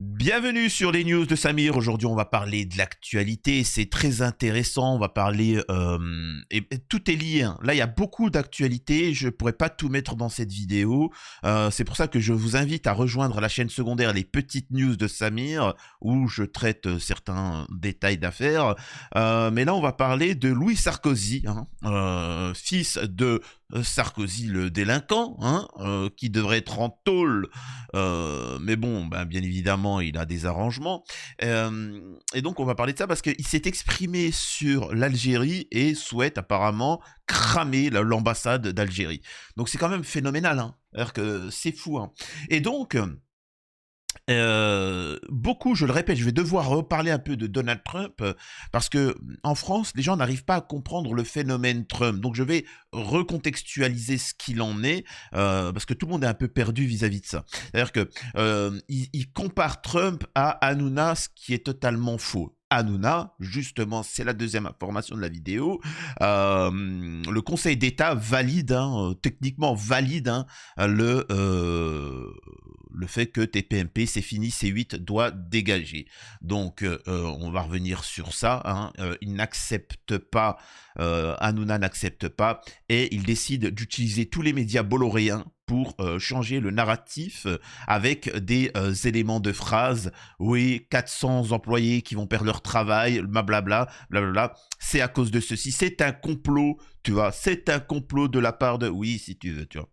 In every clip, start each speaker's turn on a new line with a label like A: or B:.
A: Bienvenue sur les news de Samir. Aujourd'hui, on va parler de l'actualité. C'est très intéressant. On va parler et tout est lié, hein. Là, il y a beaucoup d'actualités. Je pourrais pas tout mettre dans cette vidéo. C'est pour ça que je vous invite à rejoindre la chaîne secondaire Les Petites News de Samir, où je traite certains détails d'affaires. Mais là, on va parler de Louis Sarkozy, hein, fils de Sarkozy le délinquant, hein, qui devrait être en tôle, mais bon, ben, bien évidemment, il a des arrangements. Et donc, on va parler de ça parce qu'il s'est exprimé sur l'Algérie et souhaite apparemment cramer l'ambassade d'Algérie. Donc, c'est quand même phénoménal, hein. C'est-à-dire que c'est fou, hein. Et donc, beaucoup, je le répète, je vais devoir reparler un peu de Donald Trump parce que en France, les gens n'arrivent pas à comprendre le phénomène Trump. Donc, je vais recontextualiser ce qu'il en est parce que tout le monde est un peu perdu vis-à-vis de ça. C'est-à-dire que il compare Trump à Hanouna, ce qui est totalement faux. Hanouna, justement, c'est la deuxième information de la vidéo. Le Conseil d'État valide, hein, techniquement valide, hein, le fait que TPMP, c'est fini, C8 doit dégager. Donc, on va revenir sur ça, hein. Il n'accepte pas, Hanouna n'accepte pas, et il décide d'utiliser tous les médias bolloréens pour changer le narratif avec des éléments de phrases. Oui, 400 employés qui vont perdre leur travail, blablabla, blablabla. C'est à cause de ceci. C'est un complot, tu vois. C'est un complot de la part de... Oui, si tu veux, tu vois.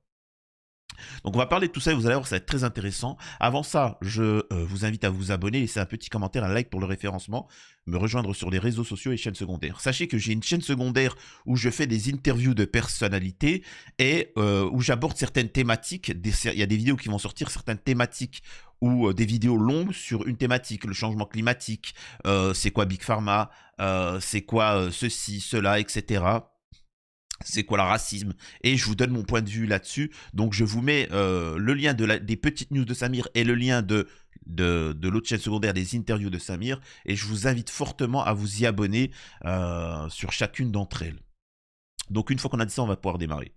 A: Donc on va parler de tout ça et vous allez voir, ça va être très intéressant. Avant ça, je vous invite à vous abonner, laisser un petit commentaire, un like pour le référencement, me rejoindre sur les réseaux sociaux et chaînes secondaires. Sachez que j'ai une chaîne secondaire où je fais des interviews de personnalités et où j'aborde certaines thématiques. Il y a des vidéos qui vont sortir, certaines thématiques ou des vidéos longues sur une thématique, le changement climatique, c'est quoi Big Pharma, c'est quoi ceci, cela, etc. C'est quoi le racisme, et je vous donne mon point de vue là-dessus. Donc je vous mets le lien des petites news de Samir et le lien de l'autre chaîne secondaire des interviews de Samir, et je vous invite fortement à vous y abonner sur chacune d'entre elles. Donc une fois qu'on a dit ça, on va pouvoir démarrer.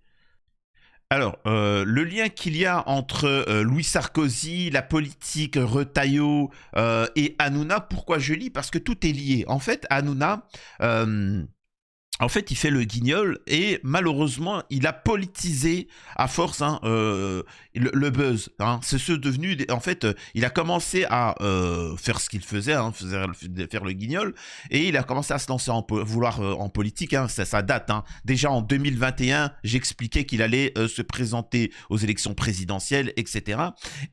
A: Alors, le lien qu'il y a entre Louis Sarkozy, la politique, Retailleau et Hanouna, pourquoi je lis? Parce que tout est lié. En fait, Hanouna... il fait le guignol et malheureusement, il a politisé à force, hein, le buzz, hein. C'est ce devenu, en fait, il a commencé à faire ce qu'il faisait, hein, faire le guignol, et il a commencé à se lancer en politique, hein, ça date, hein. Déjà en 2021, j'expliquais qu'il allait se présenter aux élections présidentielles, etc.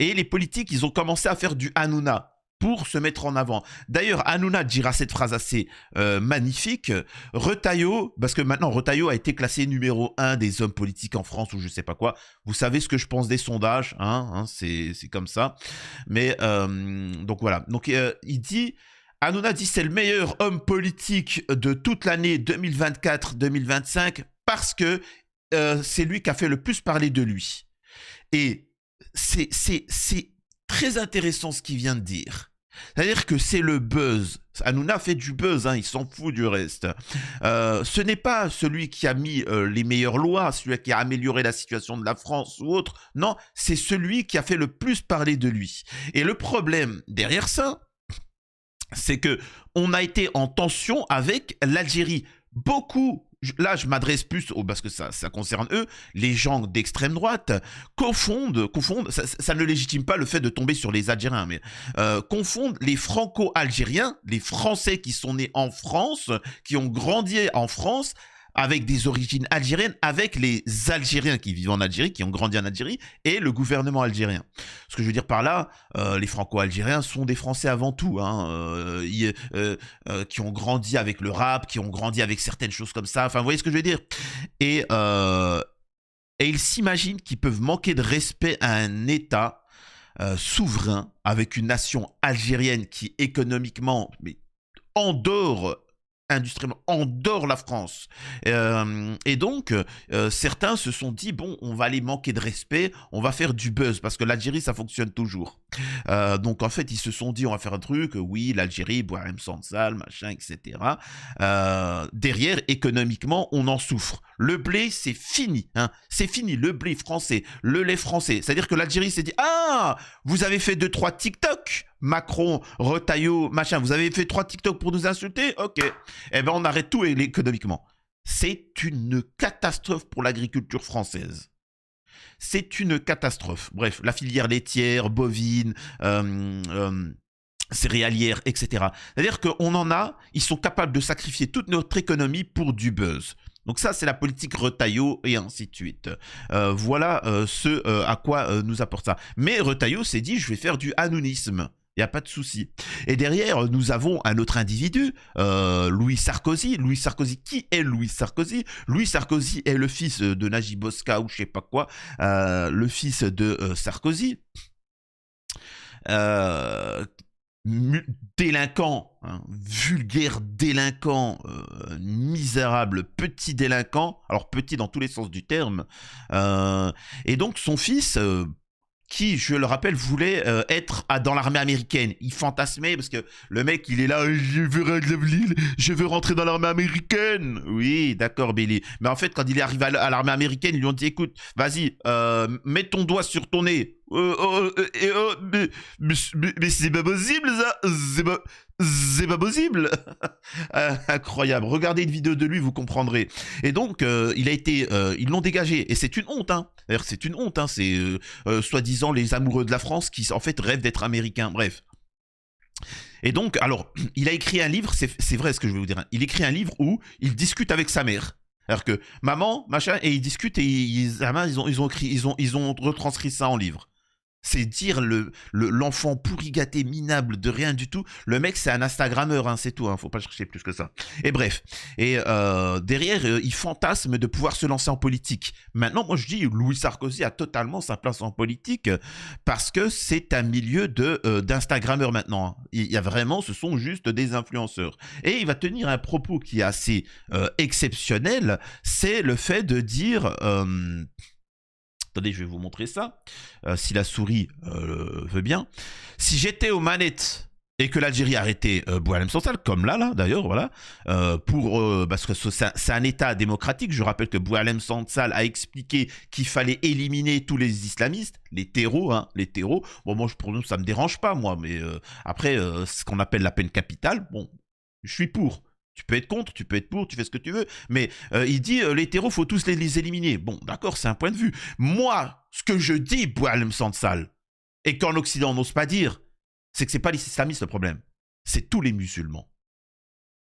A: Et les politiques, ils ont commencé à faire du Hanouna pour se mettre en avant. D'ailleurs, Hanouna dira cette phrase assez magnifique. Retailleau, parce que maintenant Retailleau a été classé numéro 1 des hommes politiques en France ou je sais pas quoi. Vous savez ce que je pense des sondages, hein, c'est comme ça. Mais donc voilà. Donc il dit, Hanouna dit c'est le meilleur homme politique de toute l'année 2024-2025 parce que c'est lui qui a fait le plus parler de lui. Et c'est très intéressant ce qu'il vient de dire. C'est-à-dire que c'est le buzz. Hanouna fait du buzz, hein, il s'en fout du reste. Ce n'est pas celui qui a mis les meilleures lois, celui qui a amélioré la situation de la France ou autre. Non, c'est celui qui a fait le plus parler de lui. Et le problème derrière ça, c'est que on a été en tension avec l'Algérie. Beaucoup, là je m'adresse plus, parce que ça concerne eux, les gens d'extrême droite confondent, ça ne légitime pas le fait de tomber sur les Algériens, mais confondent les franco-algériens, les Français qui sont nés en France, qui ont grandi en France, avec des origines algériennes, avec les Algériens qui vivent en Algérie, qui ont grandi en Algérie, et le gouvernement algérien. Ce que je veux dire par là, les Franco-Algériens sont des Français avant tout, hein, qui ont grandi avec le rap, qui ont grandi avec certaines choses comme ça. Enfin, vous voyez ce que je veux dire? Et ils s'imaginent qu'ils peuvent manquer de respect à un État souverain, avec une nation algérienne qui économiquement, mais endort industriellement, endort la France. Et donc, certains se sont dit, bon, on va aller manquer de respect, on va faire du buzz, parce que l'Algérie, ça fonctionne toujours. Donc en fait, ils se sont dit, on va faire un truc, oui, l'Algérie, Boualem Sansal, machin, etc. Derrière, économiquement, on en souffre. Le blé, c'est fini, hein. C'est fini, le blé français, le lait français. C'est-à-dire que l'Algérie s'est dit, ah, vous avez fait 2-3 TikTok, Macron, Retailleau, machin, vous avez fait 3 TikTok pour nous insulter, ok. Eh ben, on arrête tout économiquement. C'est une catastrophe pour l'agriculture française. C'est une catastrophe. Bref, la filière laitière, bovine, céréalière, etc. C'est-à-dire qu'on en a, ils sont capables de sacrifier toute notre économie pour du buzz. Donc ça, c'est la politique Retailleau et ainsi de suite. Voilà ce à quoi nous apporte ça. Mais Retailleau s'est dit, je vais faire du hanounisme. Il n'y a pas de souci. Et derrière, nous avons un autre individu, Louis Sarkozy. Louis Sarkozy, qui est Louis Sarkozy? Louis Sarkozy est le fils de Najib Bosca ou je sais pas quoi, le fils de Sarkozy. Délinquant, hein, vulgaire délinquant, misérable, petit délinquant, alors petit dans tous les sens du terme. Et donc son fils... qui, je le rappelle, voulait être dans l'armée américaine. Il fantasmait parce que le mec, il est là, je veux rentrer dans l'armée américaine. Oui, d'accord, Billy. Mais en fait, quand il est arrivé à l'armée américaine, ils lui ont dit, écoute, vas-y, mets ton doigt sur ton nez. Mais c'est pas possible, ça. C'est pas possible. Incroyable. Regardez une vidéo de lui, vous comprendrez. Et donc, ils l'ont dégagé. Et c'est une honte, hein. D'ailleurs, c'est une honte, hein. C'est soi-disant les amoureux de la France qui, en fait, rêvent d'être américains. Bref. Et donc, alors, il a écrit un livre, c'est vrai ce que je vais vous dire. Hein. Il écrit un livre où il discute avec sa mère. Alors que maman, machin, et ils discutent et ils ont retranscrit ça en livre. C'est dire l'enfant pourri gâté minable de rien du tout. Le mec, c'est un Instagrammeur, hein, c'est tout. Hein, faut pas chercher plus que ça. Et bref. Et derrière, il fantasme de pouvoir se lancer en politique. Maintenant, moi, je dis, Louis Sarkozy a totalement sa place en politique parce que c'est un milieu d'Instagrammeurs maintenant. Hein. Il y a vraiment, ce sont juste des influenceurs. Et il va tenir un propos qui est assez exceptionnel. C'est le fait de dire... Attendez, je vais vous montrer ça, si la souris veut bien. Si j'étais aux manettes et que l'Algérie arrêtait Boualem Sansal, comme là d'ailleurs, voilà, parce que c'est un État démocratique. Je rappelle que Boualem Sansal a expliqué qu'il fallait éliminer tous les islamistes, les terreaux, hein, les terreaux. Bon, moi, pour nous, ça me dérange pas, moi, mais après, ce qu'on appelle la peine capitale, bon, je suis pour. Tu peux être contre, tu peux être pour, tu fais ce que tu veux. Mais il dit, les terreaux, faut tous les éliminer. Bon, d'accord, c'est un point de vue. Moi, ce que je dis, Boualem Sansal, et qu'en Occident on n'ose pas dire, c'est que c'est pas les islamistes le problème. C'est tous les musulmans.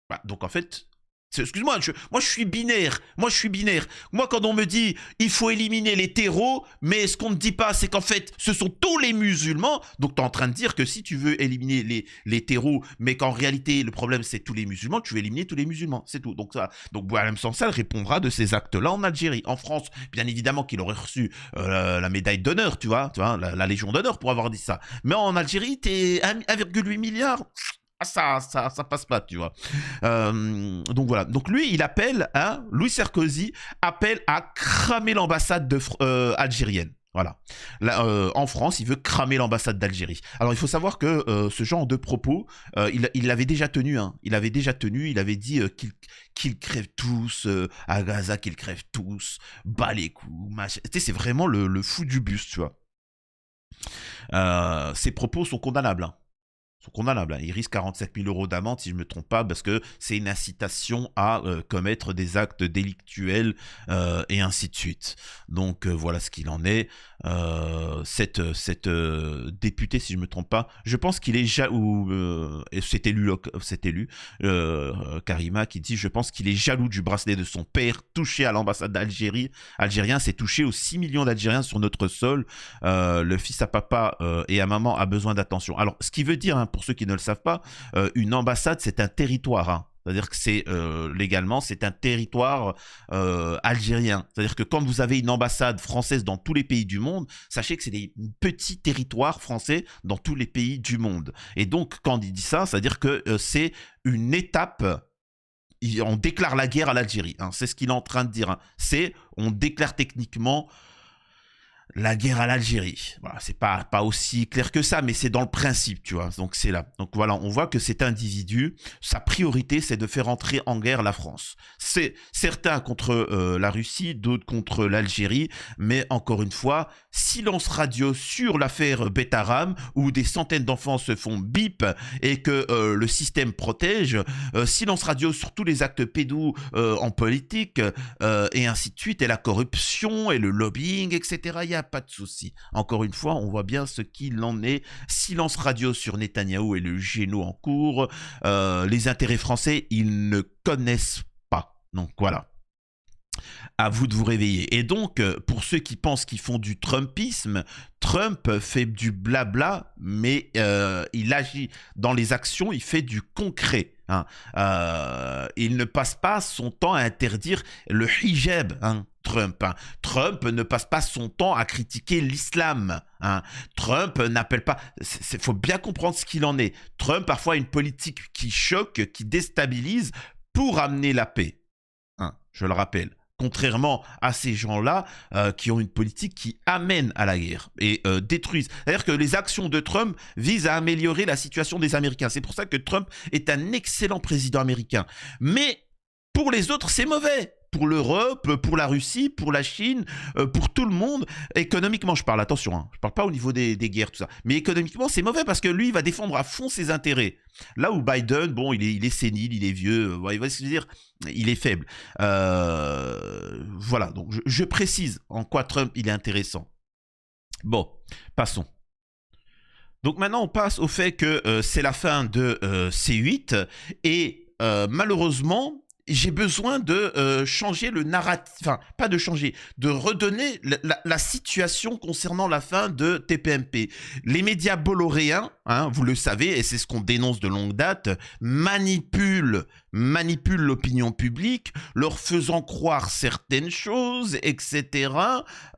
A: Bah, donc en fait... Excuse-moi, moi je suis binaire. Moi, quand on me dit il faut éliminer les terreaux, mais ce qu'on ne dit pas, c'est qu'en fait, ce sont tous les musulmans. Donc, tu es en train de dire que si tu veux éliminer les terreaux, mais qu'en réalité, le problème, c'est tous les musulmans, tu veux éliminer tous les musulmans. C'est tout. Donc, Boualem Sansal répondra de ces actes-là en Algérie. En France, bien évidemment qu'il aurait reçu la médaille d'honneur, tu vois, la Légion d'honneur pour avoir dit ça. Mais en Algérie, t'es 1,8 milliard. Ça passe pas, tu vois. Donc voilà. Donc lui, il appelle, hein, Louis Sarkozy appelle à cramer l'ambassade algérienne. Voilà. Là, en France, il veut cramer l'ambassade d'Algérie. Alors, il faut savoir que ce genre de propos, il l'avait déjà tenu. Hein. Il avait dit qu'ils crèvent tous, à Gaza, qu'ils crèvent tous, bas les coups, machin. Tu sais, c'est vraiment le fou du bus, tu vois. Ces propos sont condamnables. Hein. Il risque 45 000 € d'amende, si je ne me trompe pas, parce que c'est une incitation à commettre des actes délictuels et ainsi de suite. Donc voilà ce qu'il en est. Cette députée, si je ne me trompe pas, je pense qu'il est jaloux, cet élu, Karima, qui dit, je pense qu'il est jaloux du bracelet de son père, touché à l'ambassade d'Algérie. Algérien, c'est touché aux 6 millions d'Algériens sur notre sol. Le fils à papa et à maman a besoin d'attention. Alors, ce qui veut dire, hein, pour ceux qui ne le savent pas, une ambassade, c'est un territoire. Hein. C'est-à-dire que c'est légalement, c'est un territoire algérien. C'est-à-dire que quand vous avez une ambassade française dans tous les pays du monde, sachez que c'est des petits territoires français dans tous les pays du monde. Et donc, quand il dit ça, c'est-à-dire que c'est une étape. On déclare la guerre à l'Algérie. Hein. C'est ce qu'il est en train de dire. Hein. On déclare techniquement la guerre à l'Algérie. Voilà, c'est pas aussi clair que ça, mais c'est dans le principe, tu vois. Donc c'est là. Donc voilà, on voit que cet individu, sa priorité, c'est de faire entrer en guerre la France. C'est certains contre la Russie, d'autres contre l'Algérie, mais encore une fois, silence radio sur l'affaire Betaram, où des centaines d'enfants se font bip et que le système protège. Silence radio sur tous les actes pédos en politique et ainsi de suite, et la corruption et le lobbying, etc. Il n'y a pas de souci. Encore une fois, on voit bien ce qu'il en est. Silence radio sur Netanyahou et le géno en cours. Les intérêts français, ils ne connaissent pas. Donc voilà. À vous de vous réveiller. Et donc, pour ceux qui pensent qu'ils font du Trumpisme, Trump fait du blabla, mais il agit dans les actions, il fait du concret. Hein. Il ne passe pas son temps à interdire le hijab, hein, Trump. Hein. Trump ne passe pas son temps à critiquer l'islam. Hein. Trump n'appelle pas... Il faut bien comprendre ce qu'il en est. Trump, parfois, a une politique qui choque, qui déstabilise pour amener la paix. Hein, je le rappelle. Contrairement à ces gens-là qui ont une politique qui amène à la guerre et détruisent. C'est-à-dire que les actions de Trump visent à améliorer la situation des Américains. C'est pour ça que Trump est un excellent président américain. Mais pour les autres, c'est mauvais. Pour l'Europe, pour la Russie, pour la Chine, pour tout le monde. Économiquement, je parle, attention, hein, je parle pas au niveau des guerres, tout ça. Mais économiquement, c'est mauvais parce que lui, il va défendre à fond ses intérêts. Là où Biden, bon, il est sénile, il est vieux, il va se dire, il est faible. Voilà, donc je précise en quoi Trump, il est intéressant. Bon, passons. Donc maintenant, on passe au fait que c'est la fin de C8 et malheureusement, j'ai besoin de changer le narratif, enfin, pas de changer, de redonner la situation concernant la fin de TPMP. Les médias bolloréens, hein, vous le savez, et c'est ce qu'on dénonce de longue date, manipulent l'opinion publique, leur faisant croire certaines choses, etc.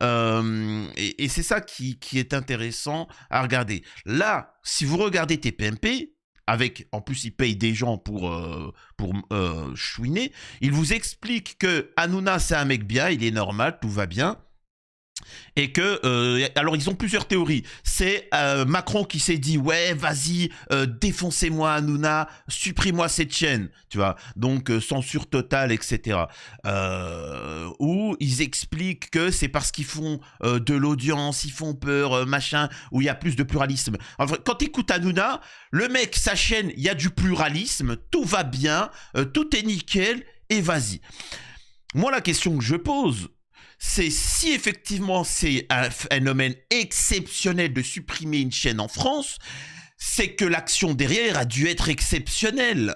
A: Et c'est ça qui est intéressant à regarder. Là, si vous regardez TPMP, avec, en plus, il paye des gens pour chouiner. Il vous explique que Hanouna, c'est un mec bien, il est normal, tout va bien. Et que, alors ils ont plusieurs théories. C'est Macron qui s'est dit ouais, vas-y, défoncez-moi Hanouna, supprimez-moi cette chaîne, tu vois. Donc censure totale, etc. Ou ils expliquent que c'est parce qu'ils font de l'audience, ils font peur, machin, où il y a plus de pluralisme. Enfin, quand tu écoutes Hanouna, le mec, sa chaîne, il y a du pluralisme, tout va bien, tout est nickel, et vas-y. Moi, la question que je pose, c'est si effectivement c'est un phénomène exceptionnel de supprimer une chaîne en France, c'est que l'action derrière a dû être exceptionnelle.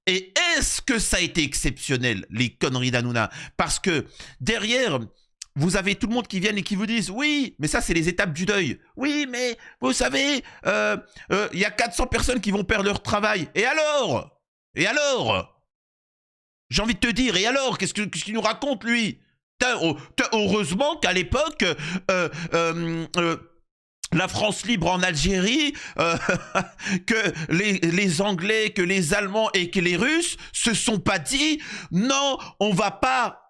A: Et est-ce que ça a été exceptionnel, les conneries d'Hanouna? Parce que derrière, vous avez tout le monde qui viennent et qui vous disent « Oui, mais ça, c'est les étapes du deuil. Oui, mais vous savez, y a 400 personnes qui vont perdre leur travail. Et alors? Et alors? J'ai envie de te dire, et alors? Qu'est-ce qu'il nous raconte, lui? Heureusement qu'à l'époque, la France libre en Algérie, que les Anglais, que les Allemands et que les Russes se sont pas dit non, on va pas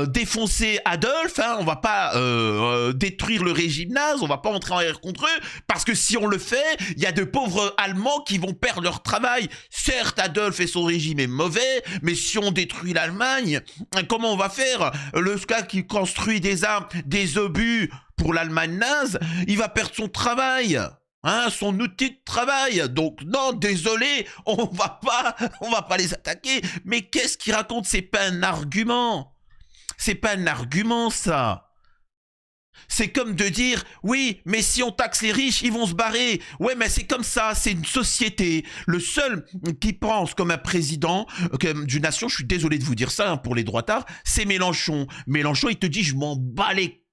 A: défoncer Adolphe, hein, on va pas détruire le régime nazi, on va pas entrer en guerre contre eux, parce que si on le fait, il y a de pauvres Allemands qui vont perdre leur travail. Certes, Adolphe et son régime est mauvais, mais si on détruit l'Allemagne, comment on va faire? Le gars qui construit des armes, des obus pour l'Allemagne naze, il va perdre son travail. Hein, son outil de travail. Donc non, désolé, on va pas les attaquer. Mais qu'est-ce qu'il raconte? C'est pas un argument. C'est pas un argument, ça. C'est comme de dire, oui, mais si on taxe les riches, ils vont se barrer. Ouais, mais c'est comme ça, c'est une société. Le seul qui pense comme un président d'une nation, je suis désolé de vous dire ça, hein, pour les droitards, c'est Mélenchon. Mélenchon, il te dit, je m'en bats les...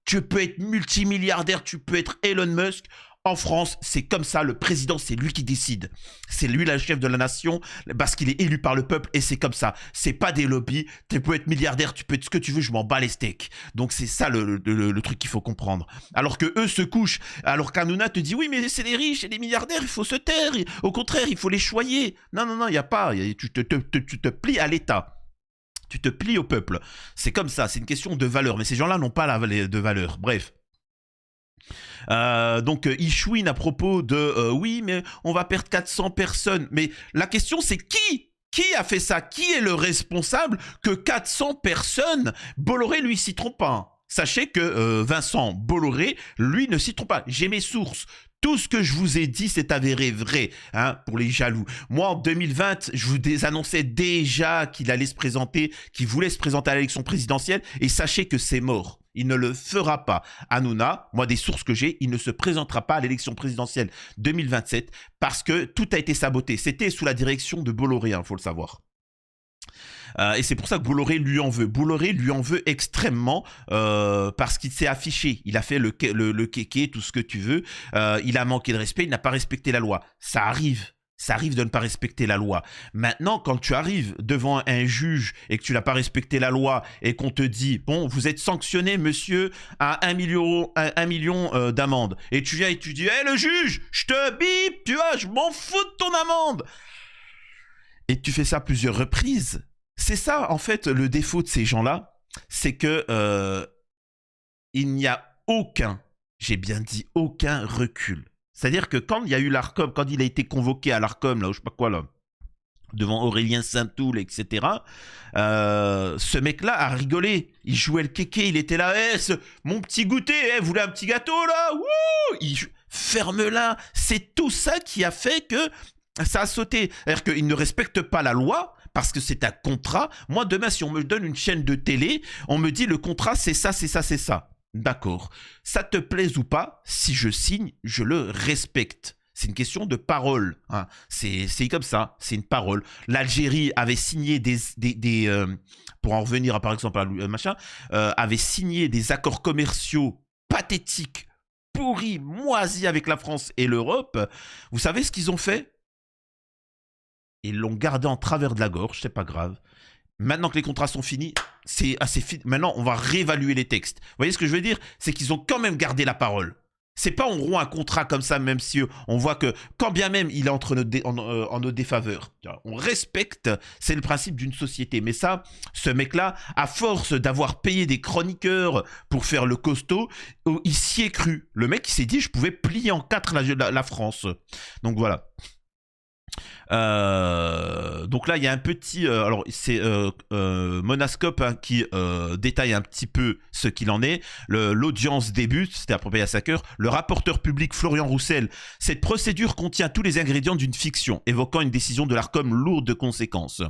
A: Tu peux être multimilliardaire, tu peux être Elon Musk. En France, c'est comme ça, le président, c'est lui qui décide. C'est lui le chef de la nation parce qu'il est élu par le peuple et c'est comme ça. C'est pas des lobbies, tu peux être milliardaire, tu peux être ce que tu veux, je m'en bats les steaks. Donc c'est ça le truc qu'il faut comprendre. Alors que eux se couchent, alors qu'Hanouna te dit oui mais c'est les riches et les milliardaires, il faut se taire. Au contraire, il faut les choyer. Non, il n'y a pas, tu te plies à l'État. Tu te plies au peuple. C'est comme ça, c'est une question de valeur. Mais ces gens-là n'ont pas de valeur. Bref. Donc il chouine à propos de oui, mais on va perdre 400 personnes. Mais la question c'est qui a fait ça? Qui est le responsable que 400 personnes? Bolloré, lui, s'y trompe pas, hein. Sachez que Vincent Bolloré, lui, ne s'y trompe pas. J'ai mes sources. Tout ce que je vous ai dit, c'est avéré vrai, hein, pour les jaloux. Moi, en 2020, je vous annonçais déjà qu'il allait se présenter, qu'il voulait se présenter à l'élection présidentielle, et sachez que c'est mort. Il ne le fera pas. Hanouna, moi, des sources que j'ai, il ne se présentera pas à l'élection présidentielle 2027 parce que tout a été saboté. C'était sous la direction de Bolloré, hein, faut le savoir. Et c'est pour ça que Bolloré lui en veut. Bolloré lui en veut extrêmement parce qu'il s'est affiché. Il a fait le kéké, tout ce que tu veux. Il a manqué de respect, il n'a pas respecté la loi. Ça arrive. Ça arrive de ne pas respecter la loi. Maintenant, quand tu arrives devant un juge et que tu n'as pas respecté la loi et qu'on te dit, bon, vous êtes sanctionné, monsieur, à 1 million d'amende. Et tu viens et tu dis, hé, le juge, je te bip, tu vois, je m'en fous de ton amende. Et tu fais ça à plusieurs reprises. C'est ça, en fait, le défaut de ces gens-là, c'est que il n'y a aucun, j'ai bien dit aucun recul. C'est-à-dire que quand il y a eu l'Arcom, quand il a été convoqué à l'Arcom, là, je sais pas quoi, là, devant Aurélien Saint-Toul, etc., ce mec-là a rigolé. Il jouait le kéké, il était là, mon petit goûter, vous voulez un petit gâteau, là? Wouh! Ferme-la. C'est tout ça qui a fait que ça a sauté. C'est-à-dire qu'il ne respecte pas la loi, parce que c'est un contrat. Moi, demain, si on me donne une chaîne de télé, on me dit le contrat, c'est ça, c'est ça, c'est ça. D'accord. Ça te plaise ou pas, si je signe, je le respecte. C'est une question de parole, hein. C'est comme ça, c'est une parole. L'Algérie avait signé pour en revenir par exemple à machin, avait signé des accords commerciaux pathétiques, pourris, moisis avec la France et l'Europe. Vous savez ce qu'ils ont fait? Ils l'ont gardé en travers de la gorge, c'est pas grave. Maintenant que les contrats sont finis, c'est assez fini. Maintenant, on va réévaluer les textes. Vous voyez ce que je veux dire? C'est qu'ils ont quand même gardé la parole. C'est pas on rompt un contrat comme ça, même si on voit que, quand bien même il est en nos défaveurs. On respecte, c'est le principe d'une société. Mais ça, ce mec-là, à force d'avoir payé des chroniqueurs pour faire le costaud, il s'y est cru. Le mec, il s'est dit, je pouvais plier en quatre la France. Donc voilà. Donc là il y a un petit alors c'est Monascope, hein, qui détaille un petit peu ce qu'il en est. L'audience débute, c'était approprié à 5 heures. Le rapporteur public Florian Roussel: cette procédure contient tous les ingrédients d'une fiction, évoquant une décision de l'Arcom lourde de conséquences.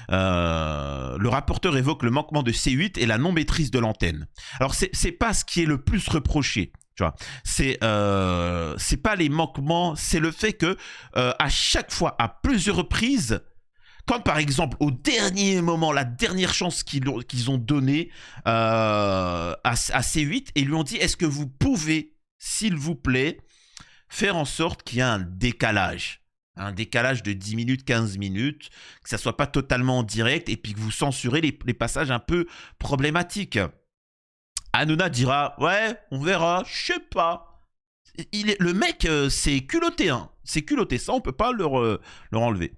A: Le rapporteur évoque le manquement de C8 et la non-maîtrise de l'antenne. Alors c'est pas ce qui est le plus reproché. C'est pas les manquements, c'est le fait que à chaque fois, à plusieurs reprises, quand par exemple au dernier moment, la dernière chance qu'ils ont donnée à C8, et lui ont dit, est-ce que vous pouvez, s'il vous plaît, faire en sorte qu'il y ait un décalage de 10 minutes, 15 minutes, que ça soit pas totalement en direct, et puis que vous censurez les passages un peu problématiques. Hanouna dira, ouais, on verra, je sais pas. Le mec, c'est culotté, hein. C'est culotté, ça, on peut pas leur enlever.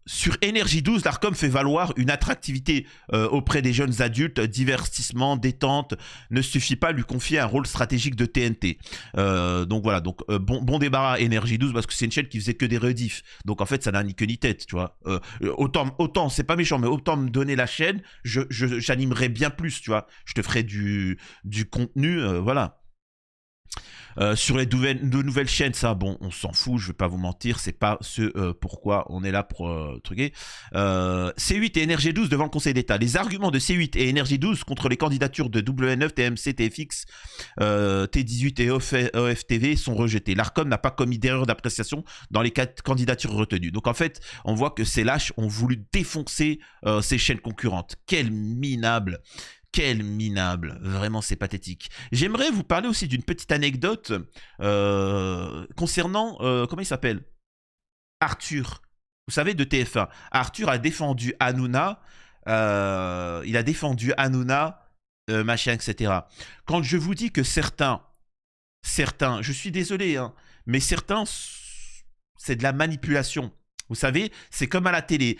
A: Sur Énergie 12, l'Arcom fait valoir une attractivité auprès des jeunes adultes, divertissement, détente, ne suffit pas à lui confier un rôle stratégique de TNT. Donc voilà, donc bon débarras Énergie 12, parce que c'est une chaîne qui faisait que des rediffs. Donc en fait, ça n'a ni queue ni tête, tu vois. Autant, c'est pas méchant, mais autant me donner la chaîne, j'animerais bien plus, tu vois. Je te ferais du contenu, voilà. Sur les de nouvelles chaînes, ça, bon, on s'en fout, je vais pas vous mentir, c'est pas ce pourquoi on est là pour truquer. C8 et Énergie 12 devant le Conseil d'État. Les arguments de C8 et Énergie 12 contre les candidatures de W9, TMC, TFX, T18 et OFTV sont rejetés. L'Arcom n'a pas commis d'erreur d'appréciation dans les 4 candidatures retenues. Donc en fait, on voit que ces lâches ont voulu défoncer ces chaînes concurrentes. Quel minable! Quel minable, vraiment c'est pathétique. J'aimerais vous parler aussi d'une petite anecdote concernant, comment il s'appelle? Arthur, vous savez, de TF1. Arthur a défendu Hanouna, machin, etc. Quand je vous dis que certains, je suis désolé, hein, mais certains, c'est de la manipulation. Vous savez, c'est comme à la télé.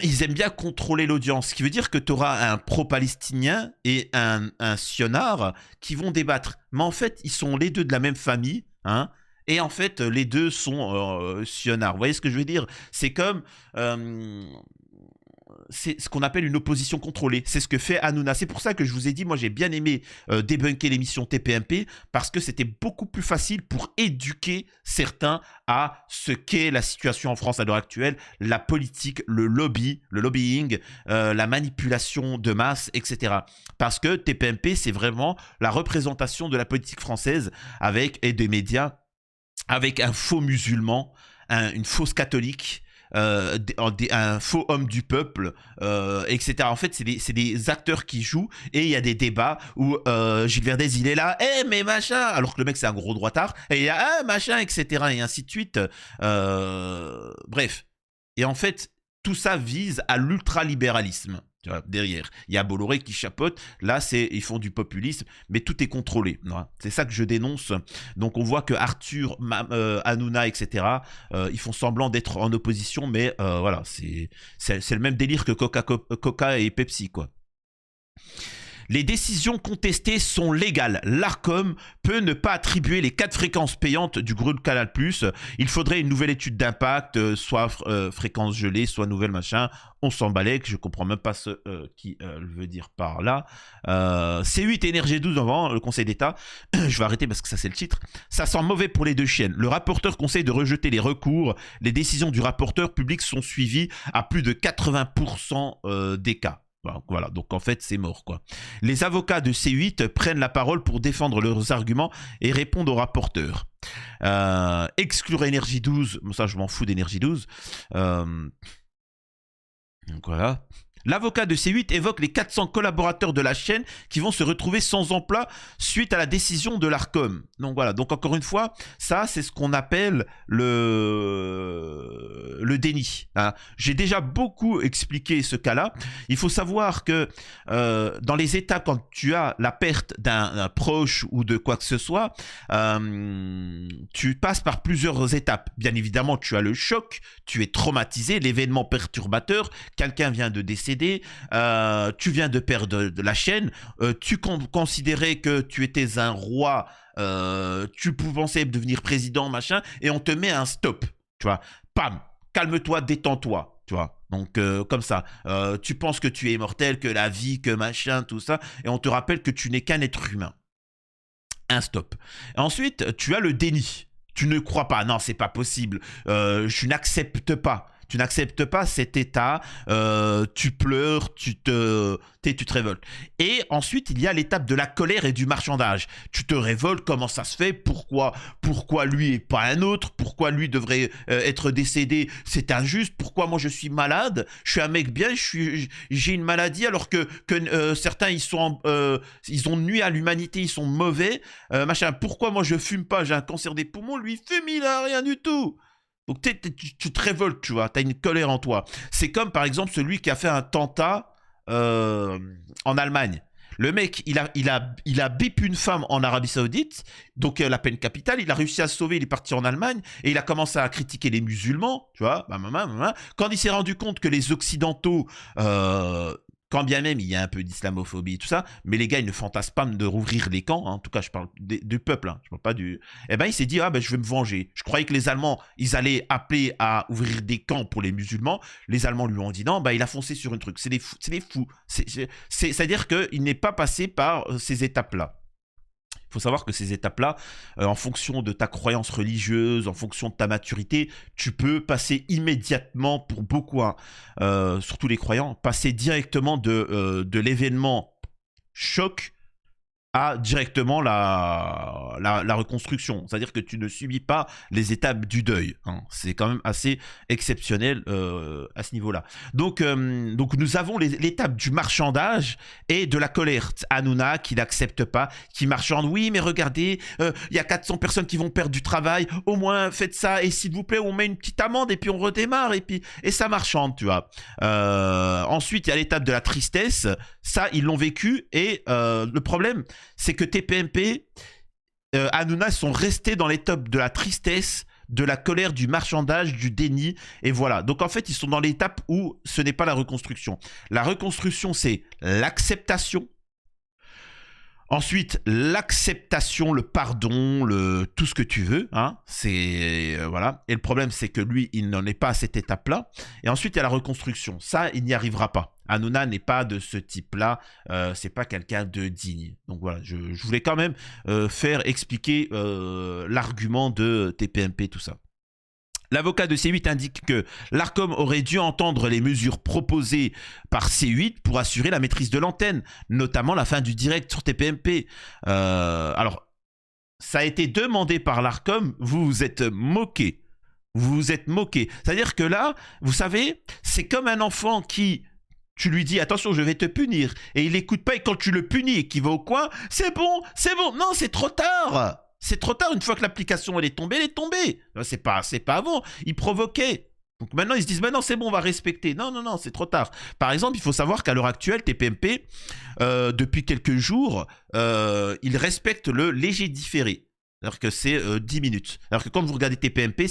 A: Ils aiment bien contrôler l'audience. Ce qui veut dire que tu auras un pro-palestinien et un sionard qui vont débattre. Mais en fait, ils sont les deux de la même famille. Hein, et en fait, les deux sont sionards. Vous voyez ce que je veux dire? C'est comme... c'est ce qu'on appelle une opposition contrôlée. C'est ce que fait Hanouna. C'est pour ça que je vous ai dit, moi j'ai bien aimé débunker l'émission TPMP parce que c'était beaucoup plus facile pour éduquer certains à ce qu'est la situation en France à l'heure actuelle, la politique, le lobbying, la manipulation de masse, etc. Parce que TPMP, c'est vraiment la représentation de la politique française et des médias avec un faux musulman, une fausse catholique, un faux homme du peuple, etc. En fait, c'est des acteurs qui jouent et il y a des débats où Gilles Verdez, il est là, mais machin, alors que le mec, c'est un gros droitard, et il y a, machin, etc. et ainsi de suite. Bref. Et en fait, tout ça vise à l'ultralibéralisme. Tu vois, derrière, il y a Bolloré qui chapeaute. Là, ils font du populisme, mais tout est contrôlé. C'est ça que je dénonce. Donc, on voit que Arthur, Hanouna, etc., ils font semblant d'être en opposition, mais voilà, c'est le même délire que Coca et Pepsi, quoi. Les décisions contestées sont légales. L'Arcom peut ne pas attribuer les 4 fréquences payantes du groupe Canal+. Il faudrait une nouvelle étude d'impact, soit fréquence gelée, soit nouvelle machin. On s'en balèque, je comprends même pas ce qui le veut dire par là. C8 et NRJ12 avant le Conseil d'État. Je vais arrêter parce que ça c'est le titre. Ça sent mauvais pour les deux chaînes. Le rapporteur conseille de rejeter les recours. Les décisions du rapporteur public sont suivies à plus de 80% des cas. Voilà, donc en fait c'est mort quoi. Les avocats de C8 prennent la parole pour défendre leurs arguments et répondre aux rapporteurs. Exclure Énergie 12, ça je m'en fous d'Énergie 12. Donc voilà. L'avocat de C8 évoque les 400 collaborateurs de la chaîne qui vont se retrouver sans emploi suite à la décision de l'Arcom. Donc voilà, donc encore une fois, ça c'est ce qu'on appelle le déni. Hein. J'ai déjà beaucoup expliqué ce cas-là. Il faut savoir que dans les États, quand tu as la perte d'un proche ou de quoi que ce soit, tu passes par plusieurs étapes. Bien évidemment, tu as le choc, tu es traumatisé, l'événement perturbateur, quelqu'un vient de décéder, tu viens de perdre de la chaîne, tu considérais que tu étais un roi, tu pensais devenir président, machin, et on te met un stop, tu vois, pam, calme-toi, détends-toi, tu vois. Donc comme ça, tu penses que tu es immortel, que la vie, que machin, tout ça, et on te rappelle que tu n'es qu'un être humain. Un stop. Et ensuite, tu as le déni. Tu ne crois pas, non, c'est pas possible, je n'accepte pas. Tu n'acceptes pas cet état, tu pleures, tu te révoltes. Et ensuite, il y a l'étape de la colère et du marchandage. Tu te révoltes, comment ça se fait? Pourquoi lui et pas un autre? Pourquoi lui devrait être décédé? C'est injuste. Pourquoi moi je suis malade? Je suis un mec bien, j'ai une maladie alors que certains ils ont nuit à l'humanité, ils sont mauvais. Machin. Pourquoi moi je fume pas? J'ai un cancer des poumons, lui il fume, il a rien du tout. Donc tu te révoltes, tu vois, tu as une colère en toi. C'est comme par exemple celui qui a fait un attentat en Allemagne. Le mec, il a bip une femme en Arabie Saoudite, donc la peine capitale, il a réussi à se sauver, il est parti en Allemagne, et il a commencé à critiquer les musulmans, tu vois, quand il s'est rendu compte que les Occidentaux... quand bien même il y a un peu d'islamophobie et tout ça, mais les gars ils ne fantasment pas de rouvrir les camps, hein. En tout cas je parle du peuple, hein. Je parle pas du... Eh ben il s'est dit, je vais me venger. Je croyais que les Allemands, ils allaient appeler à ouvrir des camps pour les musulmans, les Allemands lui ont dit non, il a foncé sur un truc, c'est des fous. C'est-à-dire qu'il n'est pas passé par ces étapes-là. Il faut savoir que ces étapes-là, en fonction de ta croyance religieuse, en fonction de ta maturité, tu peux passer immédiatement, pour beaucoup, hein, surtout les croyants, passer directement de l'événement choc à directement la reconstruction. C'est-à-dire que tu ne subis pas les étapes du deuil. Hein. C'est quand même assez exceptionnel à ce niveau-là. Donc nous avons l'étape du marchandage et de la colère. Hanouna qui n'accepte pas, qui marchande. Oui, mais regardez, il y a 400 personnes qui vont perdre du travail. Au moins, faites ça. Et s'il vous plaît, on met une petite amende et puis on redémarre. Et ça marchande, tu vois. Ensuite, il y a l'étape de la tristesse. Ça, ils l'ont vécu. Et le problème, c'est que TPMP, Hanouna sont restés dans l'étape de la tristesse, de la colère, du marchandage, du déni, et voilà. Donc en fait, ils sont dans l'étape où ce n'est pas la reconstruction. La reconstruction, c'est l'acceptation. Ensuite, l'acceptation, le pardon, tout ce que tu veux, hein, c'est voilà. Et le problème, c'est que lui, il n'en est pas à cette étape-là. Et ensuite, il y a la reconstruction. Ça, il n'y arrivera pas. Hanouna n'est pas de ce type-là. C'est pas quelqu'un de digne. Donc voilà, je voulais quand même faire expliquer l'argument de TPMP, tout ça. L'avocat de C8 indique que l'Arcom aurait dû entendre les mesures proposées par C8 pour assurer la maîtrise de l'antenne, notamment la fin du direct sur TPMP. Alors, ça a été demandé par l'Arcom, vous vous êtes moqué. Vous vous êtes moqué. C'est-à-dire que là, vous savez, c'est comme un enfant qui... Tu lui dis, attention, je vais te punir. Et il n'écoute pas, et quand tu le punis et qu'il va au coin, c'est bon, c'est bon. Non, c'est trop tard. C'est trop tard, une fois que l'application elle est tombée, elle est tombée. C'est pas avant, ils provoquaient. Donc maintenant, ils se disent, non, c'est bon, on va respecter. Non, non, non, c'est trop tard. Par exemple, il faut savoir qu'à l'heure actuelle, TPMP, depuis quelques jours, ils respectent le léger différé. C'est-à-dire que c'est 10 minutes. Alors que quand vous regardez TPMP,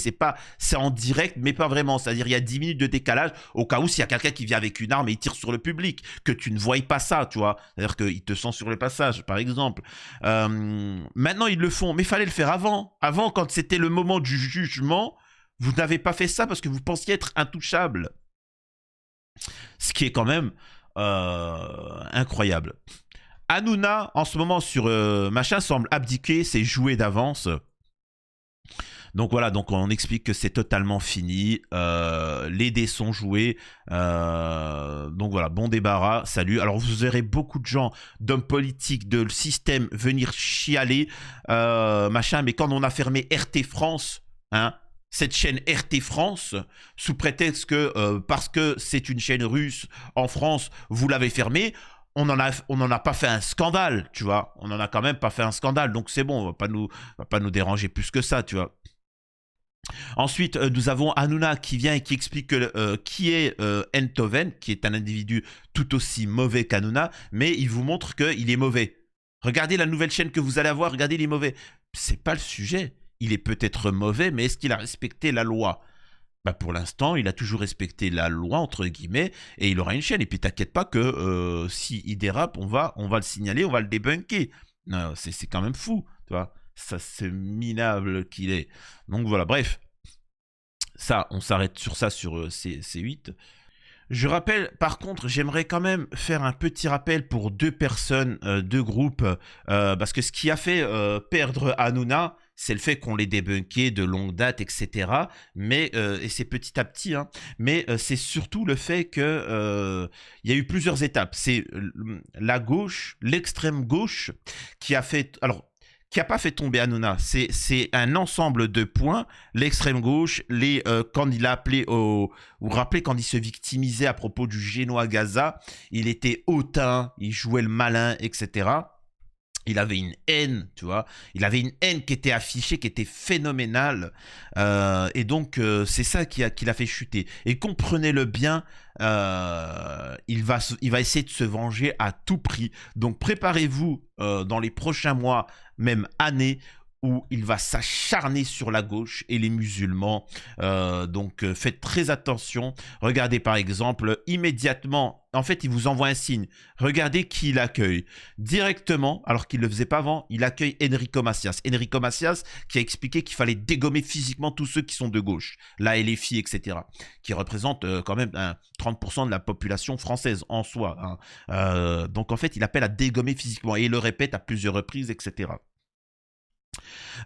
A: c'est en direct, mais pas vraiment. C'est-à-dire il y a 10 minutes de décalage au cas où s'il y a quelqu'un qui vient avec une arme et il tire sur le public, que tu ne voyes pas ça, tu vois. C'est-à-dire qu'il te sent sur le passage, par exemple. Maintenant, ils le font, mais il fallait le faire avant. Avant, quand c'était le moment du jugement, vous n'avez pas fait ça parce que vous pensiez être intouchable. Ce qui est quand même incroyable. Hanouna, en ce moment, sur machin, semble abdiquer, c'est joué d'avance. Donc voilà, donc on explique que c'est totalement fini. Les dés sont joués. Donc voilà, bon débarras, salut. Alors vous verrez beaucoup de gens, d'hommes politiques, de le système, venir chialer, machin. Mais quand on a fermé RT France, hein, cette chaîne RT France, sous prétexte que parce que c'est une chaîne russe en France, vous l'avez fermée. On n'en a pas fait un scandale, tu vois. On n'en a quand même pas fait un scandale, donc c'est bon, on va pas nous déranger plus que ça, tu vois. Ensuite, nous avons Hanouna qui vient et qui explique qui est Enthoven, qui est un individu tout aussi mauvais qu'Hanouna, mais il vous montre qu'il est mauvais. Regardez la nouvelle chaîne que vous allez avoir, regardez, il est mauvais. C'est pas le sujet. Il est peut-être mauvais, mais est-ce qu'il a respecté la loi ? Bah pour l'instant, il a toujours respecté la loi, entre guillemets, et il aura une chaîne. Et puis t'inquiète pas que s'il dérape, on va le signaler, on va le débunker. C'est quand même fou, tu vois. Ça, c'est minable qu'il est. Donc voilà, bref. Ça, on s'arrête sur ça, sur C8. Je rappelle, par contre, j'aimerais quand même faire un petit rappel pour deux personnes, deux groupes, parce que ce qui a fait perdre Hanouna, c'est le fait qu'on l'ait débunké de longue date, etc. Mais, et c'est petit à petit, hein, mais c'est surtout le fait que il y a eu plusieurs étapes. C'est la gauche, l'extrême gauche, qui a fait... Alors, qui n'a pas fait tomber Hanouna, c'est un ensemble de points. L'extrême gauche, quand il a appelé au... Vous vous rappelez quand il se victimisait à propos du Génois Gaza, il était hautain, il jouait le malin, etc. Il avait une haine, tu vois. Il avait une haine qui était affichée, qui était phénoménale. Et donc, c'est ça qui l'a fait chuter. Et comprenez-le bien, il va essayer de se venger à tout prix. Donc, préparez-vous dans les prochains mois, même années, où il va s'acharner sur la gauche et les musulmans. Donc, faites très attention. Regardez, par exemple, immédiatement, en fait, il vous envoie un signe. Regardez qui il accueille. Directement, alors qu'il ne le faisait pas avant, il accueille Enrico Macias. Enrico Macias qui a expliqué qu'il fallait dégommer physiquement tous ceux qui sont de gauche. La LFI, etc. Qui représentent quand même 30% de la population française en soi. Hein. Donc, en fait, il appelle à dégommer physiquement. Et il le répète à plusieurs reprises, etc.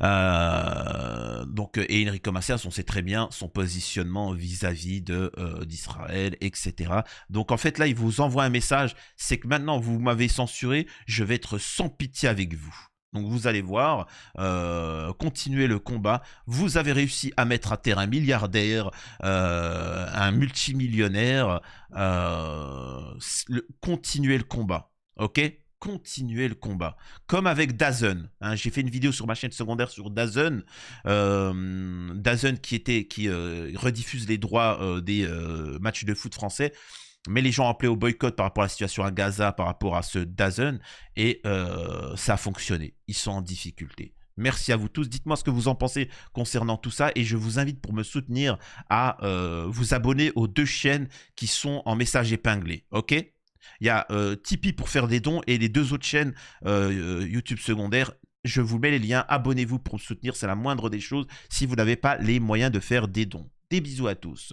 A: Donc, et Enrico Macias, on sait très bien son positionnement vis-à-vis d'Israël, etc. Donc en fait là, il vous envoie un message, c'est que maintenant vous m'avez censuré, je vais être sans pitié avec vous. Donc vous allez voir, continuez le combat. Vous avez réussi à mettre à terre un milliardaire, un multimillionnaire. Continuez le combat, ok ? Continuer le combat. Comme avec DAZN. Hein, j'ai fait une vidéo sur ma chaîne secondaire sur DAZN. DAZN qui rediffuse les droits des matchs de foot français. Mais les gens ont appelé au boycott par rapport à la situation à Gaza, par rapport à ce DAZN. Et ça a fonctionné. Ils sont en difficulté. Merci à vous tous. Dites-moi ce que vous en pensez concernant tout ça et je vous invite pour me soutenir à vous abonner aux 2 chaînes qui sont en message épinglé. Ok? Il y a Tipeee pour faire des dons et les 2 autres chaînes YouTube secondaires. Je vous mets les liens. Abonnez-vous pour me soutenir. C'est la moindre des choses si vous n'avez pas les moyens de faire des dons. Des bisous à tous.